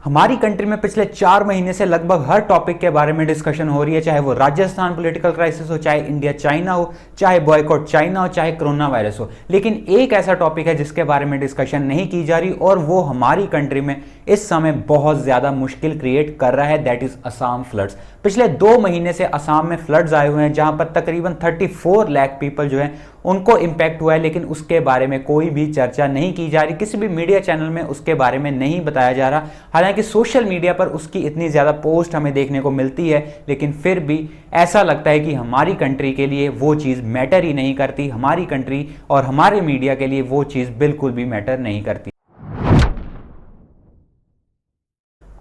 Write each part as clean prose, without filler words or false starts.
हमारी कंट्री में पिछले 4 महीने से लगभग हर टॉपिक के बारे में डिस्कशन हो रही है, चाहे वो राजस्थान पॉलिटिकल क्राइसिस हो, चाहे इंडिया चाइना हो, चाहे बॉयकॉट चाइना हो, चाहे कोरोना वायरस हो। लेकिन एक ऐसा टॉपिक है जिसके बारे में डिस्कशन नहीं की जा रही और वो हमारी कंट्री में इस समय बहुत ज्यादा मुश्किल क्रिएट कर रहा है, दैट इज असम फ्लड्स। पिछले 2 महीने से असम में फ्लड्स आए हुए हैं जहां पर तकरीबन 34 लाख पीपल जो है उनको इंपैक्ट हुआ है, लेकिन उसके बारे में कोई भी चर्चा नहीं की जा रही, किसी भी मीडिया चैनल में उसके बारे में नहीं बताया जा रहा। हालांकि सोशल मीडिया पर उसकी इतनी ज्यादा पोस्ट हमें देखने को मिलती है, लेकिन फिर भी ऐसा लगता है कि हमारी कंट्री के लिए वो चीज मैटर ही नहीं करती, हमारी कंट्री और हमारे मीडिया के लिए वो चीज बिल्कुल भी मैटर नहीं करती।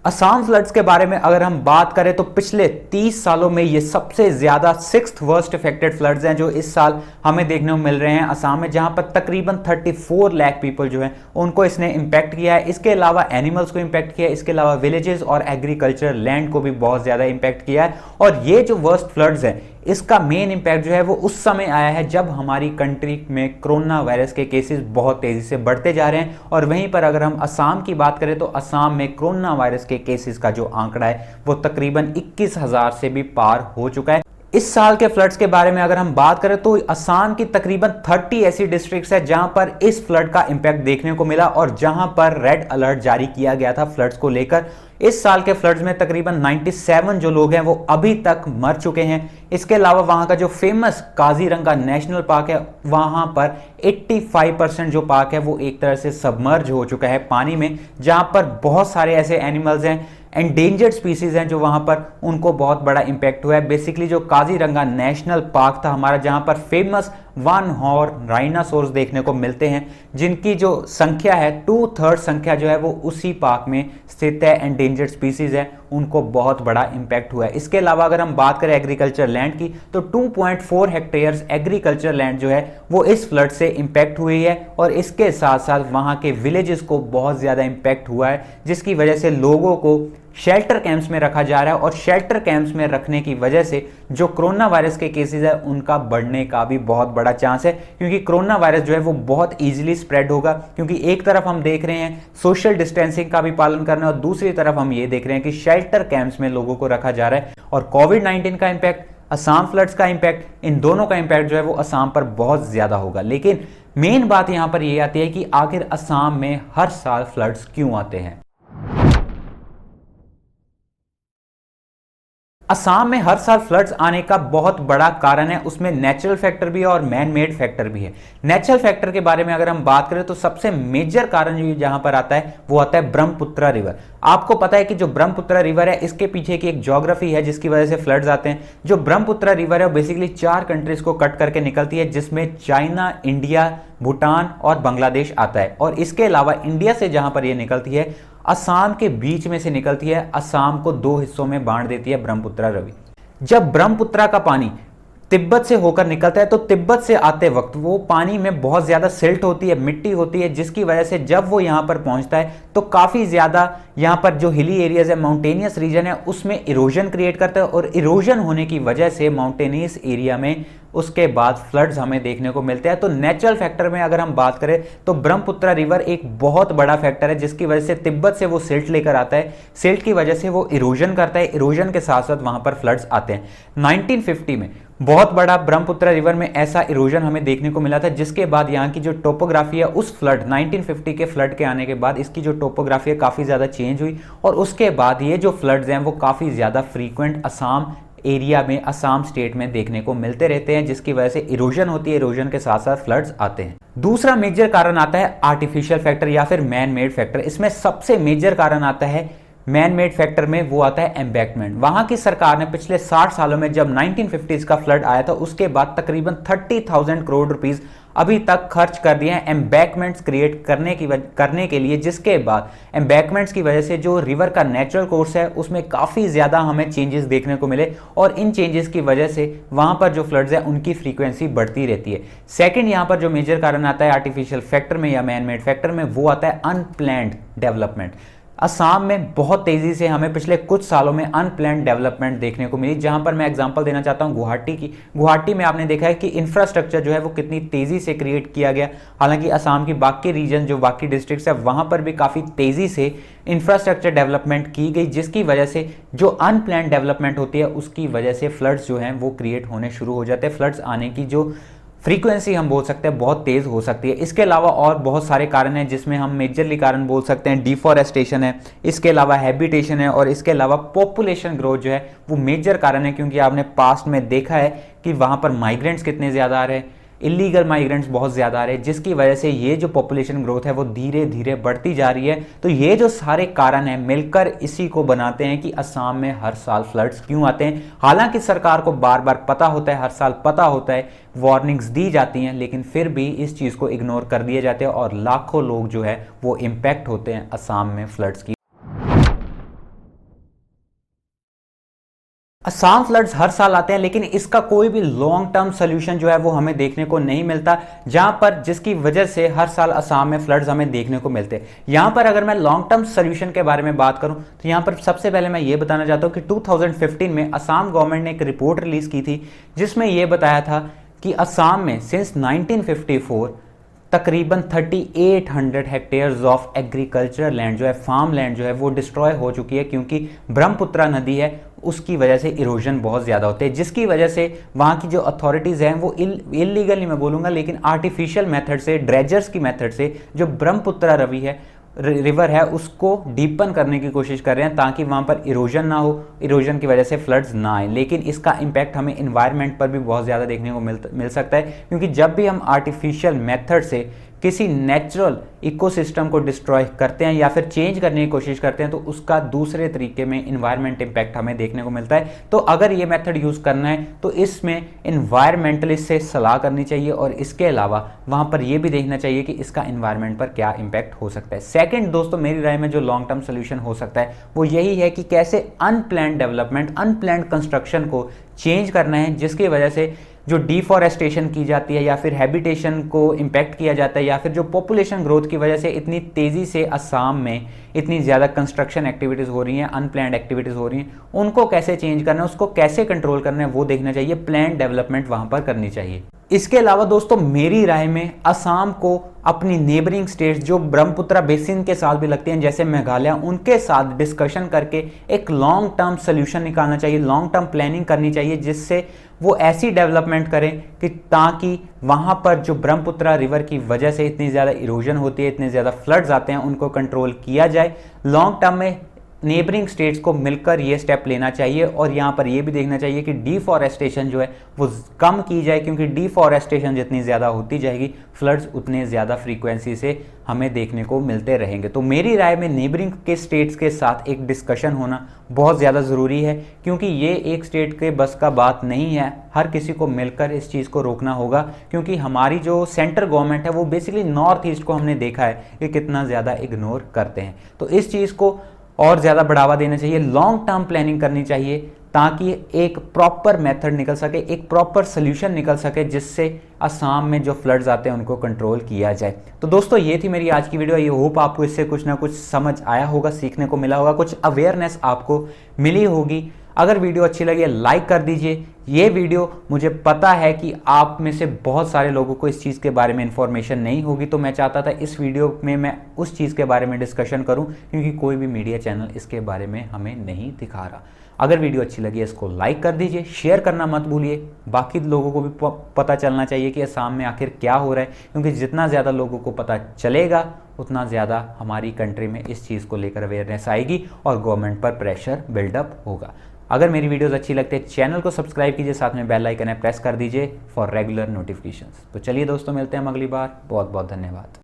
असम फ्लड्स के बारे में अगर हम बात करें तो पिछले 30 सालों में ये सबसे ज्यादा 6th वर्स्ट इफेक्टेड फ्लड्स हैं जो इस साल हमें देखने को मिल रहे हैं असम में, जहां पर तकरीबन 34 लाख पीपल जो हैं उनको इसने इंपैक्ट किया है। इसके अलावा एनिमल्स को इंपैक्ट किया है, इसके अलावा विलेजेस और एग्रीकल्चर लैंड को भी बहुत ज्यादा इंपैक्ट किया है। और ये जो वर्स्ट फ्लड्स है इसका मेन इंपैक्ट जो है वो उस समय आया है जब हमारी कंट्री में कोरोना वायरस के केसेस बहुत तेजी से बढ़ते जा रहे हैं। और वहीं पर अगर हम असम की बात करें तो असम में कोरोना वायरस के केसेस का जो आंकड़ा है वो तकरीबन 21,000 से भी पार हो चुका है। इस साल के फ्लड्स के बारे में अगर हम बात करें तो असम की तकरीबन 30 ऐसी डिस्ट्रिक्ट्स है जहां पर इस फ्लड का इंपैक्ट देखने को मिला और जहां पर रेड अलर्ट जारी किया गया था फ्लड्स को लेकर। इस साल के फ्लड्स में तकरीबन 97 जो लोग हैं वो अभी तक मर चुके हैं। इसके अलावा वहां का जो फेमस काजीरंगा नेशनल पार्क है वहां पर 85% जो पार्क है वो एक तरह से सबमर्ज हो चुका है पानी में, जहां पर बहुत सारे ऐसे एनिमल्स हैं, एंडेंजर्ड स्पीसीज हैं जो वहां पर उनको बहुत बड़ा इंपैक्ट हुआ है। बेसिकली जो काजीरंगा नेशनल पार्क था हमारा, जहां पर फेमस 1 हॉर्न राइनासोर्स देखने को मिलते हैं, जिनकी जो संख्या है 2/3 संख्या जो है वो उसी पार्क में स्थित है, एंडेंजर्ड स्पीसीज है, उनको बहुत बड़ा इंपैक्ट हुआ है। इसके अलावा अगर हम बात करें एग्रीकल्चर लैंड की तो 2.4 हेक्टेयर्स एग्रीकल्चर लैंड जो है वो इस फ्लड से इंपैक्ट हुई है और इसके साथ साथ वहां के विलेजेस को बहुत ज्यादा इंपैक्ट हुआ है, जिसकी वजह से लोगों को शेल्टर कैंप्स में रखा जा रहा है। और शेल्टर कैंप्स में रखने की वजह से जो कोरोना वायरस के केसेस है उनका बढ़ने का भी बहुत बड़ा चांस है, क्योंकि कोरोना वायरस जो है वो बहुत इजीली स्प्रेड होगा, क्योंकि एक तरफ हम देख रहे हैं सोशल डिस्टेंसिंग का भी पालन करना और दूसरी तरफ हम ये देख रहे हैं कि शेल्टर कैंप्स में लोगों को रखा जा रहा है। और कोविड-19 का इंपैक्ट, असम फ्लड्स का इंपैक्ट, इन दोनों का इंपैक्ट जो है वो असम पर बहुत ज्यादा होगा। लेकिन मेन बात यहां पर यह आती है कि आखिर असम में हर साल फ्लड्स क्यों आते हैं। असम में हर साल फ्लड्स आने का बहुत बड़ा कारण है, उसमें नेचुरल फैक्टर भी है और मैन मेड फैक्टर भी है। नेचुरल फैक्टर के बारे में अगर हम बात करें तो सबसे मेजर कारण जो जहां पर आता है वो आता है ब्रह्मपुत्र रिवर। आपको पता है कि जो ब्रह्मपुत्र रिवर है इसके पीछे की एक ज्योग्राफी है जिसकी वजह से फ्लड्स आते हैं। जो ब्रह्मपुत्र रिवर है वो बेसिकली 4 कंट्रीज को कट करके निकलती है, जिसमें चाइना, इंडिया, भूटान और बांग्लादेश आता है। और इसके अलावा इंडिया से जहां पर यह निकलती है असम के बीच में से निकलती है, असम को 2 हिस्सों में बांट देती है ब्रह्मपुत्र रिवर। जब ब्रह्मपुत्र का पानी तिब्बत से होकर निकलता है तो तिब्बत से आते वक्त वो पानी में बहुत ज्यादा सिल्ट होती है, मिट्टी होती है, जिसकी वजह से जब वो यहां पर पहुंचता है तो काफी ज्यादा यहां पर जो हिली एरियाज है, माउंटेनियस रीजन है, उसमें इरोजन क्रिएट करता है। और इरोजन होने की वजह से माउंटेनियस एरिया में उसके बाद फ्लड्स हमें देखने को मिलते हैं। तो नेचुरल फैक्टर में अगर हम बात करें तो ब्रह्मपुत्र रिवर एक बहुत बड़ा फैक्टर है, जिसकी वजह से तिब्बत से वो सिल्ट लेकर आता है, सिल्ट की वजह से वो इरोजन करता है, इरोजन के साथ साथ वहां पर फ्लड्स आते हैं। 1950 में बहुत बड़ा ब्रह्मपुत्र रिवर में ऐसा इरोजन हमें देखने को मिला था, जिसके बाद यहाँ की जो टोपोग्राफी है उस फ्लड 1950 के फ्लड के आने के बाद इसकी जो टोपोग्राफी है काफी ज्यादा चेंज हुई और उसके बाद ये जो फ्लड्स हैं वो काफी ज्यादा फ्रीक्वेंट असम एरिया में, असम स्टेट में देखने को मिलते रहते हैं, जिसकी वजह से इरोजन होती है, इरोजन के साथ साथ फ्लड्स आते हैं। दूसरा मेजर कारण आता है आर्टिफिशियल फैक्टर या फिर मैन मेड फैक्टर। इसमें सबसे मेजर कारण आता है मैन मेड फैक्टर में, वो आता है एम्बैंकमेंट। वहां की सरकार ने पिछले 60 सालों में जब 1950s का फ्लड आया था उसके बाद तकरीबन 30,000 करोड़ रुपीस अभी तक खर्च कर दिए हैं एम्बैंकमेंट्स क्रिएट करने के लिए, जिसके बाद एम्बैंकमेंट्स की वजह से जो रिवर का नेचुरल कोर्स है उसमें काफ़ी ज़्यादा हमें चेंजेस देखने को मिले और इन चेंजेस की वजह से वहाँ पर जो फ्लड्स है उनकी फ्रीक्वेंसी बढ़ती रहती है। सेकेंड यहाँ पर जो मेजर कारण आता है आर्टिफिशियल फैक्टर में या मैन मेड फैक्टर में, वो आता है अनप्लैन्ड डेवलपमेंट। असम में बहुत तेज़ी से हमें पिछले कुछ सालों में अनप्लान्ड डेवलपमेंट देखने को मिली, जहां पर मैं एग्जांपल देना चाहता हूं गुवाहाटी की। गुवाहाटी में आपने देखा है कि इंफ्रास्ट्रक्चर जो है वो कितनी तेज़ी से क्रिएट किया गया। हालांकि असम की बाकी रीजन जो बाकी डिस्ट्रिक्ट्स है वहां पर भी काफ़ी तेज़ी से इंफ्रास्ट्रक्चर डेवलपमेंट की गई, जिसकी वजह से जो अनप्लान्ड डेवलपमेंट होती है उसकी वजह से फ्लड्स जो हैं वो क्रिएट होने शुरू हो जाते हैं। फ्लड्स आने की जो फ्रीक्वेंसी हम बोल सकते हैं बहुत तेज़ हो सकती है। इसके अलावा और बहुत सारे कारण हैं, जिसमें हम मेजरली कारण बोल सकते हैं डिफॉरेस्टेशन है, इसके अलावा हैबिटेशन है, और इसके अलावा पॉपुलेशन ग्रोथ जो है वो मेजर कारण है। क्योंकि आपने पास्ट में देखा है कि वहाँ पर माइग्रेंट्स कितने ज़्यादा आ रहे हैं, इलीगल माइग्रेंट्स बहुत ज़्यादा आ रहे हैं, जिसकी वजह से ये जो पॉपुलेशन ग्रोथ है वो धीरे धीरे बढ़ती जा रही है। तो ये जो सारे कारण हैं मिलकर इसी को बनाते हैं कि असम में हर साल फ्लड्स क्यों आते हैं। हालांकि सरकार को बार बार पता होता है, हर साल पता होता है, वार्निंग्स दी जाती हैं, लेकिन फिर भी इस चीज़ को इग्नोर कर दिए जाते हैं और लाखों लोग जो है वो इम्पैक्ट होते हैं असम में फ्लड्स की। असम फ्लड्स हर साल आते हैं, लेकिन इसका कोई भी लॉन्ग टर्म सोल्यूशन जो है वो हमें देखने को नहीं मिलता, जहां पर जिसकी वजह से हर साल असम में फ्लड्स हमें देखने को मिलते हैं। यहां पर अगर मैं लॉन्ग टर्म सोल्यूशन के बारे में बात करूं तो यहां पर सबसे पहले मैं ये बताना चाहता हूं कि 2015 में असम गवर्नमेंट ने एक रिपोर्ट रिलीज की थी, जिसमें यह बताया था कि असम में सिंस 1954 तकरीबन 3800 हेक्टेयर्स ऑफ एग्रीकल्चर लैंड जो है, फार्म लैंड जो है वो डिस्ट्रॉय हो चुकी है, क्योंकि ब्रह्मपुत्रा नदी है उसकी वजह से इरोजन बहुत ज़्यादा होते हैं, जिसकी वजह से वहाँ की जो अथॉरिटीज़ हैं वो इलीगली मैं बोलूँगा, लेकिन आर्टिफिशियल मेथड से, ड्रेजर्स की मेथड से जो ब्रह्मपुत्रा रिवर है उसको डीपन करने की कोशिश कर रहे हैं, ताकि वहाँ पर इरोजन ना हो, इरोजन की वजह से फ्लड्स ना आए। लेकिन इसका इम्पैक्ट हमें इन्वायरमेंट पर भी बहुत ज़्यादा देखने को मिल सकता है, क्योंकि जब भी हम आर्टिफिशियल मेथड से किसी नेचुरल इकोसिस्टम को डिस्ट्रॉय करते हैं या फिर चेंज करने की कोशिश करते हैं तो उसका दूसरे तरीके में इन्वायरमेंट इम्पैक्ट हमें देखने को मिलता है। तो अगर ये मेथड यूज़ करना है तो इसमें इन्वायरमेंटलिस्ट से सलाह करनी चाहिए, और इसके अलावा वहाँ पर यह भी देखना चाहिए कि इसका इन्वायरमेंट पर क्या इम्पैक्ट हो सकता है। सेकेंड दोस्तों, मेरी राय में जो लॉन्ग टर्म सोल्यूशन हो सकता है वो यही है कि कैसे अनप्लान्ड डेवलपमेंट, अनप्लान्ड कंस्ट्रक्शन को चेंज करना है, जिसकी वजह से जो डिफॉरेस्टेशन की जाती है या फिर हैबिटेशन को इम्पैक्ट किया जाता है, या फिर जो पॉपुलेशन ग्रोथ की वजह से इतनी तेज़ी से असम में इतनी ज़्यादा कंस्ट्रक्शन एक्टिविटीज़ हो रही हैं, अनप्लान्ड एक्टिविटीज़ हो रही हैं, उनको कैसे चेंज करना है, उसको कैसे कंट्रोल करना है वो देखना चाहिए। प्लान डेवलपमेंट वहाँ पर करनी चाहिए। इसके अलावा दोस्तों, मेरी राय में असम को अपनी नेबरिंग स्टेट्स जो ब्रह्मपुत्रा बेसिन के साथ भी लगती हैं, जैसे मेघालय, उनके साथ डिस्कशन करके एक लॉन्ग टर्म सोल्यूशन निकालना चाहिए, लॉन्ग टर्म प्लानिंग करनी चाहिए, जिससे वो ऐसी डेवलपमेंट करें कि ताकि वहाँ पर जो ब्रह्मपुत्रा रिवर की वजह से इतनी ज़्यादा इरोजन होती है, इतने ज़्यादा फ्लड्स आते हैं, उनको कंट्रोल किया जाए। लॉन्ग टर्म में नेबरिंग स्टेट्स को मिलकर ये स्टेप लेना चाहिए, और यहाँ पर ये भी देखना चाहिए कि डिफॉरेस्टेशन जो है वो कम की जाए, क्योंकि डिफॉरेस्टेशन जितनी ज़्यादा होती जाएगी फ्लड्स उतने ज़्यादा फ्रीक्वेंसी से हमें देखने को मिलते रहेंगे। तो मेरी राय में नेबरिंग के स्टेट्स के साथ एक डिस्कशन होना बहुत ज़्यादा ज़रूरी है, क्योंकि ये एक स्टेट के बस का बात नहीं है, हर किसी को मिलकर इस चीज़ को रोकना होगा। क्योंकि हमारी जो सेंट्रल गवर्नमेंट है वो बेसिकली नॉर्थ ईस्ट को हमने देखा है कि कितना ज़्यादा इग्नोर करते हैं। तो इस चीज़ को और ज़्यादा बढ़ावा देना चाहिए, लॉन्ग टर्म प्लानिंग करनी चाहिए, ताकि एक प्रॉपर मेथड निकल सके, एक प्रॉपर सोल्यूशन निकल सके, जिससे असम में जो फ्लड्स आते हैं उनको कंट्रोल किया जाए। तो दोस्तों, ये थी मेरी आज की वीडियो। ये होप आपको इससे कुछ ना कुछ समझ आया होगा, सीखने को मिला होगा, कुछ अवेयरनेस आपको मिली होगी। अगर वीडियो अच्छी लगी लाइक कर दीजिए। ये वीडियो, मुझे पता है कि आप में से बहुत सारे लोगों को इस चीज़ के बारे में इन्फॉर्मेशन नहीं होगी, तो मैं चाहता था इस वीडियो में मैं उस चीज़ के बारे में डिस्कशन करूं, क्योंकि कोई भी मीडिया चैनल इसके बारे में हमें नहीं दिखा रहा। अगर वीडियो अच्छी लगी है इसको लाइक कर दीजिए, शेयर करना मत भूलिए। बाकी लोगों को भी पता चलना चाहिए कि असम में आखिर क्या हो रहा है, क्योंकि जितना ज़्यादा लोगों को पता चलेगा उतना ज़्यादा हमारी कंट्री में इस चीज़ को लेकर अवेयरनेस आएगी और गवर्नमेंट पर प्रेशर बिल्डअप होगा। अगर मेरी वीडियोस अच्छी लगती है चैनल को सब्सक्राइब कीजिए, साथ में बेल आइकन है प्रेस कर दीजिए फॉर रेगुलर नोटिफिकेशंस। तो चलिए दोस्तों, मिलते हैं अगली बार। बहुत बहुत धन्यवाद।